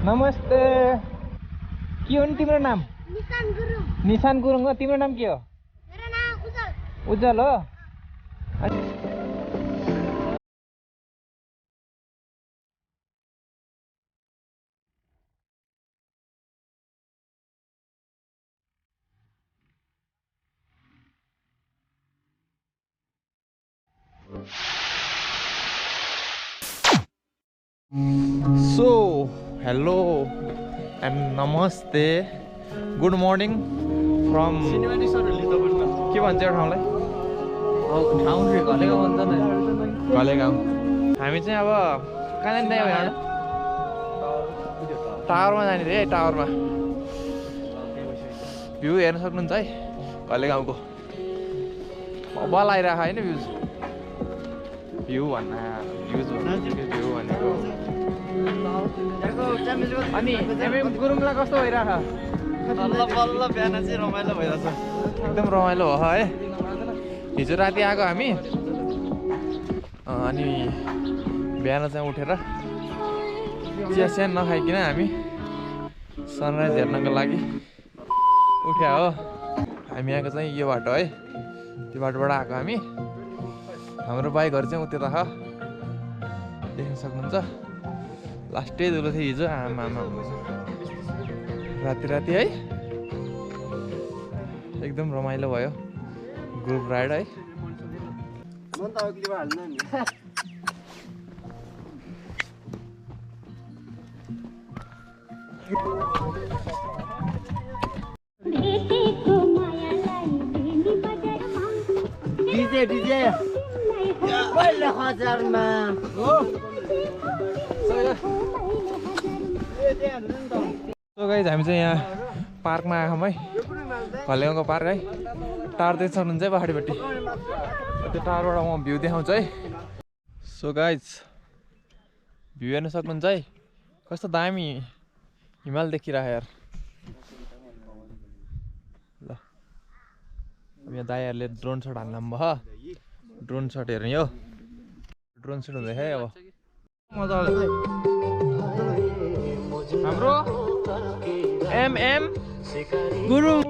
नमस्ते। के हो नि तिम्रो नाम? निशान गुरुङ हो। तिम्रो नाम के हो? मेरो नाम उज्जल। उज्जल हो। So, hello and namaste. Good morning from के भन्छ यो ठाउँलाई? ghalegau भन्छ नि। ghalegau। हामी चाहिँ अब कहाँ जाने हो यहाँ? टावरमा जाने रे, टावरमा। भ्यू हेर्न सक्नुहुन्छ है ghalegauको। बल आइरहेको हैन भ्यूज। भ्यू भन्नु भ्यू भनेको। अनि एमएम गुरुङलाई कस्तो भइरहेको? बल्ल बिहान चाहिँ रमाइलो भइरहेछ। एकदम रमाइलो भयो है। हिजो राति आएको हामी अनि बिहान चाहिँ उठेर चिया सिया नखाइकन हामी सनराइज हेर्नको लागि उठ्या हो। हामी आएको चाहिँ यो बाटो है, त्यो बाटोबाट आएको हामी। हाम्रो बाइकहरू चाहिँ उता छ, देख्न सक्नुहुन्छ। लास्टै धुलो थियो हिजो। आमा राति राति है, एकदम रमाइलो भयो। ग्रुप राइड है। डीजे पहिलो हजारमा सो गाइज हामी चाहिँ यहाँ पार्कमा आएछौँ है, ghalegauको पार्क है। टावर देख्न सक्नुहुन्छ है पहाडीपट्टि। त्यो टावरबाट म भ्यू देखाउँछु है। सो गाइज भ्यू हेर्न सक्नुहुन्छ है, कस्तो दामी हिमाल देखिरहेको यार। ल अब यहाँ दाइहरूले ड्रोन सट हाल्नु भयो। ड्रोन सट हेर्ने हो, ड्रोन सट हुँदैछ है। अब मजाले हाम्रो एमएम गुरुङ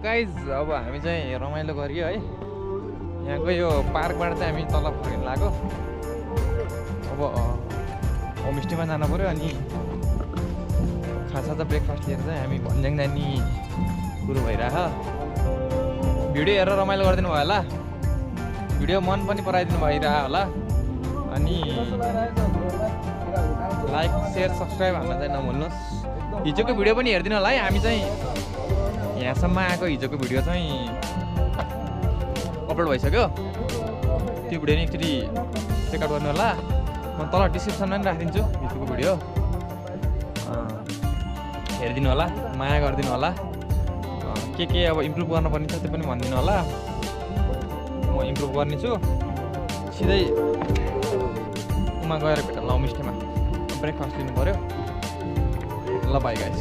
गाइज अब हामी चाहिँ रमाइलो गरियो है। यहाँको यो पार्कबाट चाहिँ हामी तल फर्किन लाग्यो। अब होमस्टेमा जानु पर्यो अनि खासा त ब्रेकफास्ट लिएर चाहिँ हामी भन्ज्याङ जाने सुरु भइरह भिडियो हेरेर रमाइलो गरिदिनु भयो होला भिडियो मन पनि पराइदिनु भइरह होला अनि लाइक शेयर सब्स्क्राइब हान्न चाहिँ नभुल्नुहोस् हिजोको भिडियो पनि हेरिदिनु होला है हामी चाहिँ यहाँसम्म आएको हिजोको भिडियो चाहिँ अपलोड भइसक्यो त्यो भिडियो नि एकचोटि चेकआउट गर्नु होला म तल डिस्क्रिप्सनमा पनि राखिदिन्छु हिजोको भिडियो हेरिदिनु होला माया गरिदिनु होला के अब इम्प्रुभ गर्नुपर्ने छ त्यो पनि भनिदिनु होला म इम्प्रुभ गर्नेछु सिधै उमा गएर भेट्न ल होमस्टेमा ब्रेकफास्ट दिनु पऱ्यो ल बाई गाइस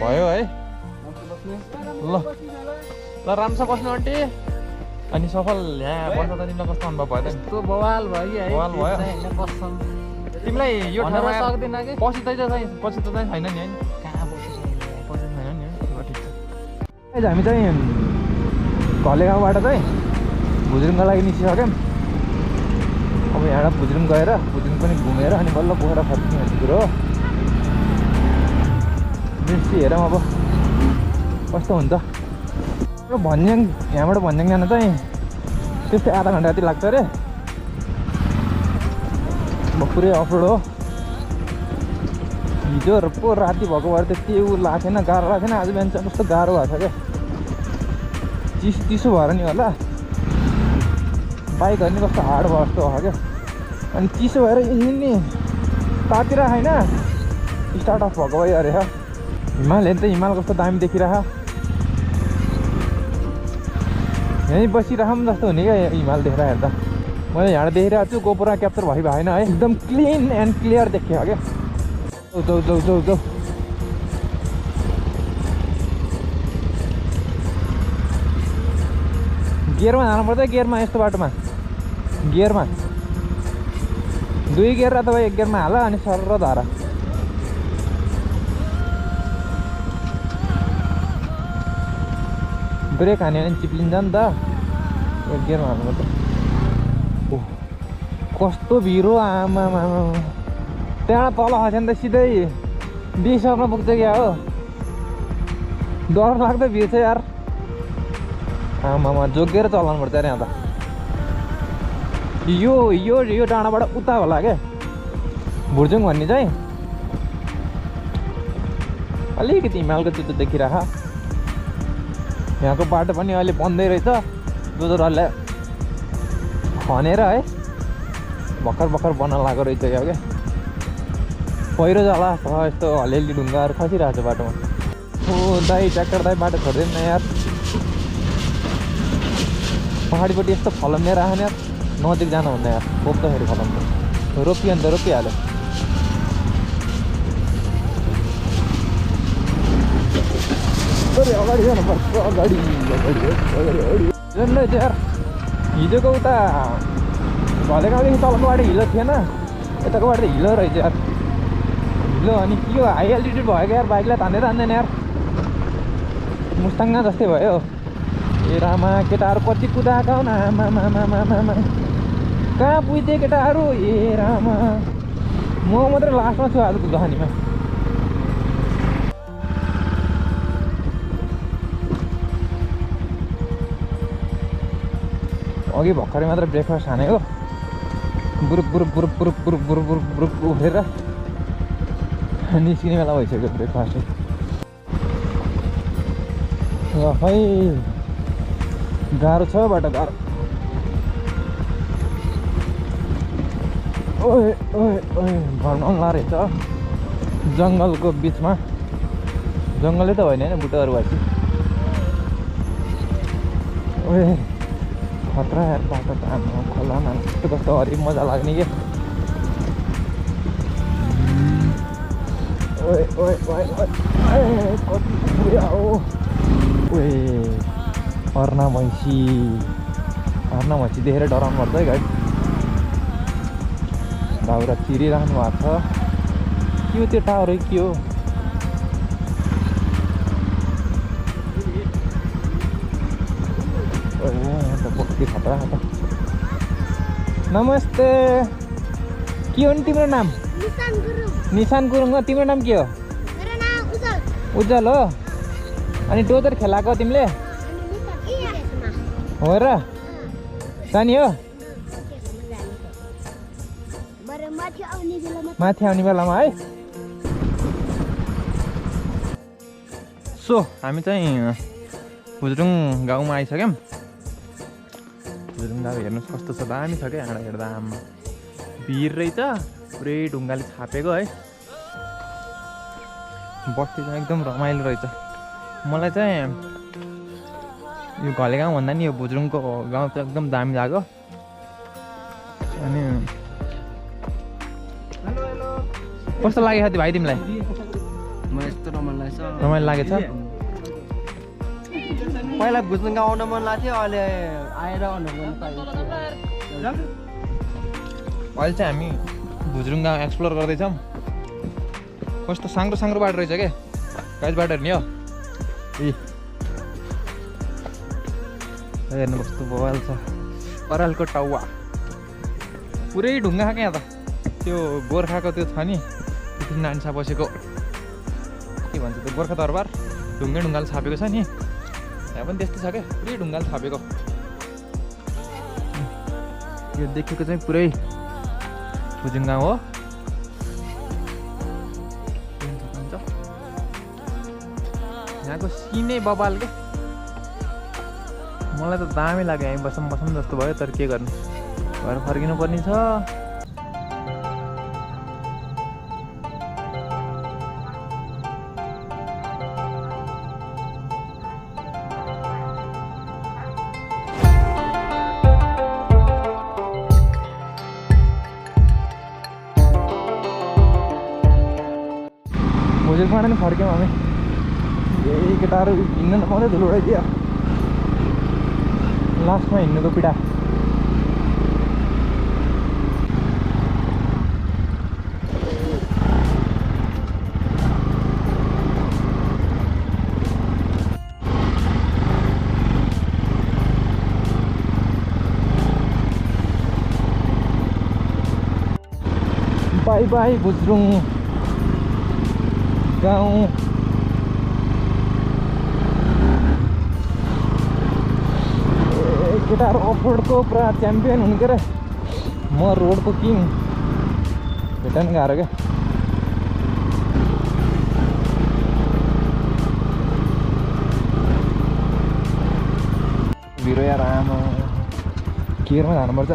भयो है ल ल राम्रो छ बस्नु आन्टी अनि सफल यहाँ बस्न त तिमीलाई कस्तो अनुभव भयो त यस्तो बवाल भयो कि है बवाल भयो तिमीलाई यो ठाउँमा सक्दैन कि पछि त चाहिँ छैन नि है कहाँ बस्छ पछि छैन नि है ठिक छ हामी चाहिँ घलेगाउँबाट चाहिँ भुज्रुङको लागि निस्किसक्यौँ अब यहाँबाट भुज्रुङ गएर भुज्रुङ पनि घुमेर अनि बल्ल पोखरा फर्किने भन्ने कुरो हो दृश्य हेरौँ अब कस्तो हुन्छ भन्ज्याङ यहाँबाट भन्ज्याङ जान चाहिँ त्यस्तै आधा घन्टा जति लाग्छ अरे पुरै अफरोड हो हिजो र पो राति भएको भएर त्यति ऊ लागेको थिएन गाह्रो लागेको थिएन आज बिहान चाहिँ कस्तो गाह्रो भएको छ क्या चिसो भएर नि होला बाइकहरू नि कस्तो हार्ड भयो जस्तो भयो क्या अनि चिसो भएर नि तातिरहेको होइन स्टार्ट अफ भएको भयो अरे हिमाल हेर्नु त हिमाल कस्तो दामी देखिरह यहीँ बसिरहँ जस्तो हुने क्या हिमाल देखेर हेर्दा मैले यहाँ देखिरहेको छु गोपुरा क्याप्चर भएन है एकदम क्लिन एन्ड क्लियर देखियो क्या जाऊ जाऊ जाऊ जाऊ गियरमा जानुपर्छ गियरमा यस्तो बाटोमा गियरमा 2 गियर अथवा 1 गियरमा हाल अनि सरर धारा ब्रेक हान्यो भने चिप्लिन्छ नि त 1 गियरमा हाल्नुपर्छ कस्तो भिड हो आमा त्यहाँ तल खस्यो भने त सिधै बिसमा पुग्छ क्या हो डर लाग्दो भिड छ यार आमामा जोगेर चलाउनु पर्छ अरे यहाँ त यो डाँडाबाट उता होला क्या भुर्जुङ भन्ने चाहिँ अलिकति हिमालको चित्त देखिरह यहाँको बाटो पनि अहिले बन्दै रहेछ जोजोरहरूले खनेर है भर्खर बन्न लागेको रहेछ क्या क्या पहिरो जाला यस्तो हलिअलि ढुङ्गाहरू खसिरहेको छ बाटोमा ओ दाइ ट्र्याक्टर दाइ बाटो छोड्दैन न यार पहाडीपट्टि यस्तो फलम लिएर आएन यार नजिक जानु हुँदैन यार रोप्दाखेरि फलम रोपियो नि त रोपिहाल्यो अगाडि जानुपर्छ अगाडि यार हिजोको उता घलेगाउँदेखि तलको बाटो हिलो थिएन यताको बाटो हिलो रहेछ यार हिलो अनि के हो हाई एल्टिट्युड भएको यार बाइकलाई तान्दै तान्दैन यार मुस्ताङ्गा जस्तै भयो ए रामा केटाहरू कति कुदाएका हुन् आमा कहाँ पुग्थे केटाहरू ए रामा म मात्रै लास्टमा छु आज कुदानीमा अघि भर्खरै मात्र ब्रेकफास्ट खानेको बुरुप उठेर निस्किने बेला भइसक्यो ब्रेकफास्ट खै गाह्रो छ बाटो गाह्रो ओए भर्न रहेछ जङ्गलको बिचमा जङ्गलै त होइन होइन बुट्टाहरू भएपछि ओए खतरा यार बाटो त आमा खोलामा कस्तो कस्तो हरि मजा लाग्ने के ओए ओए ओए ओए कति उयो हो ओए अर्ना भैँसी देखेर डराउनु पर्छ है गाई दाउरा चिरिरहनु भएको छ के हो त्यो टावर है के हो के खतरा खतरा नमस्ते के हो नि तिम्रो नाम निशान गुरुङ हो तिम्रो नाम के हो मेरो नाम उज्जवल उज्जवल हो अनि डोजर खेलाएको तिमीले हो र जाने हो माथि आउने बेलामा है सो हामी चाहिँ भुजुङ गाउँमा आइसक्यौँ भुजुङ गाउँ हेर्नुहोस् कस्तो छ दामी छ क्या यहाँबाट हेर्दा आमा भिर रहेछ पुरै ढुङ्गाले छापेको है बस्ती चाहिँ एकदम रमाइलो रहेछ मलाई चाहिँ यो घलेगाउँ भन्दा नि यो भुजुङको गाउँ चाहिँ एकदम दामी लाग्यो अनि कस्तो लाग्यो साथी भाइ तिमीलाई मलाई यस्तो रमाइलो लागेछ पहिला भुजुङ गाउँ आउन मन लाग्थ्यो अहिले आएर आउनु मन अहिले चाहिँ हामी भुजुङ गाउँ एक्सप्लोर गर्दैछौँ कस्तो साङ्ग्रो साङ्ग्रो बाटो रहेछ क्या गाइस बाटोहरू नि हो हेर्नु कस्तो बवाल छ परालको टाउवा पुरै ढुङ्गा क्या त त्यो गोर्खाको त्यो छ नि त्यो नान्सा बसेको के भन्छ त्यो गोर्खा दरबार ढुङ्गाले छापेको छ नि यहाँ पनि त्यस्तै छ क्या पुरै ढुङ्गाले छापेको यो देखेको चाहिँ पुरै भुजुङ गाउँ हो यहाँको सिनै बबाल के मलाई त दामी लाग्यो यहीँ बसौँ जस्तो भयो तर के गर्नु घर फर्किनु पर्ने छ भुजुङबाट नि फर्क्यौँ हामी यही केटाहरू हिँड्नु नपाउँदै धुलो उडाइदियो लास्टमा हिँड्नुको पिडा बाई बाई भुजुङ गाउँ केटाहरू अफरोडको पुरा च्याम्पियन हुनु के अरे म रोडको किङ भेट्न गाह्रो क्या भिरो यार आमा केयरमा जानुपर्छ